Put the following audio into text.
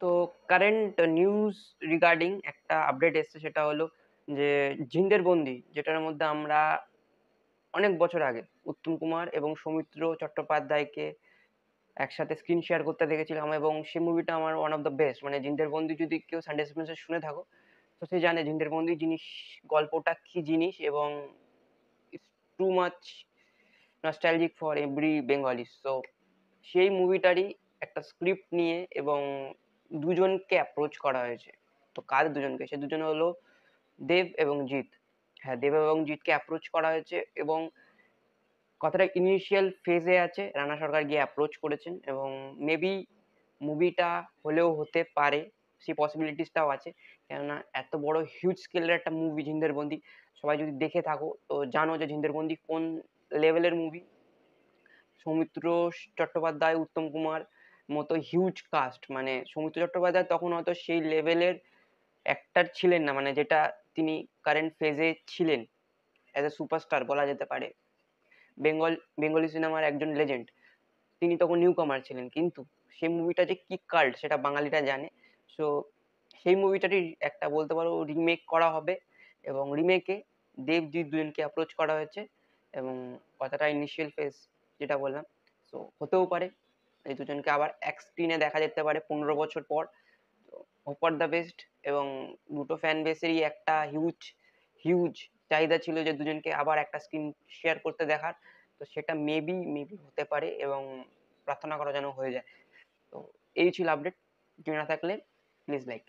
তো current news regarding একটা update এসছে, সেটা হলো যে জিন্দের বন্দি, যেটার মধ্যে আমরা অনেক বছর আগে উত্তম কুমার এবং সৌমিত্র চট্টোপাধ্যায়কে একসাথে স্ক্রিন শেয়ার করতে দেখেছিলাম, এবং সেই মুভিটা আমার ওয়ান অফ দ্য বেস্ট। মানে জিন্দের বন্দি যদি কেউ সানডে সাসপেন্সে শুনে থাকো, তো সে জানে জিন্দের বন্দি জিনিস, গল্পটা কি জিনিস, এবং it's too much nostalgic for every Bengali. So সেই মুভিটারই একটা স্ক্রিপ্ট নিয়ে এবং দুজনকে অ্যাপ্রোচ করা হয়েছে। তো কার দুজনকে? সে দুজন হলো দেব এবং জিৎ। হ্যাঁ, দেব এবং জিৎকে অ্যাপ্রোচ করা হয়েছে, এবং কথাটা ইনিশিয়াল ফেজে আছে। রানা সরকার গিয়ে অ্যাপ্রোচ করেছেন, এবং মেবি মুভিটা হলেও হতে পারে, সেই পসিবিলিটিসটাও আছে। কেননা এত বড় হিউজ স্কেলের একটা মুভি জিন্দের বন্দি, সবাই যদি দেখে থাকো তো জানো যে জিন্দের বন্দি কোন লেভেলের মুভি। সৌমিত্র চট্টোপাধ্যায়, উত্তম কুমার মতো হিউজ কাস্ট, মানে সৌমিত্র চট্টোপাধ্যায় তখন হয়তো সেই লেভেলের অ্যাক্টর ছিলেন না, মানে যেটা তিনি কারেন্ট ফেজে ছিলেন, অ্যাজ এ সুপারস্টার বলা যেতে পারে। বেঙ্গলি সিনেমার একজন লেজেন্ড, তিনি তখন নিউ কামার ছিলেন, কিন্তু সেই মুভিটা যে কি কাল্ট সেটা বাঙালিরা জানে। সো সেই মুভিটারই একটা বলতে পারো রিমেক করা হবে, এবং রিমেকে দেবজিৎ দুজনকে অ্যাপ্রোচ করা হয়েছে, এবং কথাটা ইনিশিয়াল ফেজ যেটা বললাম। সো হতেও পারে এই দুজনকে আবার এক স্ক্রিনে দেখা যেতে পারে 15 বছর পর। তো হোপ ফর দ্য বেস্ট। এবং দুটো ফ্যান বেসেরই একটা হিউজ হিউজ চাহিদা ছিল যে দুজনকে আবার একটা স্ক্রিন শেয়ার করতে দেখার। তো সেটা মেবি মেবি হতে পারে, এবং প্রার্থনা করা যেন হয়ে যায়। তো এই ছিল আপডেট। জানা থাকলে প্লিজ লাইক।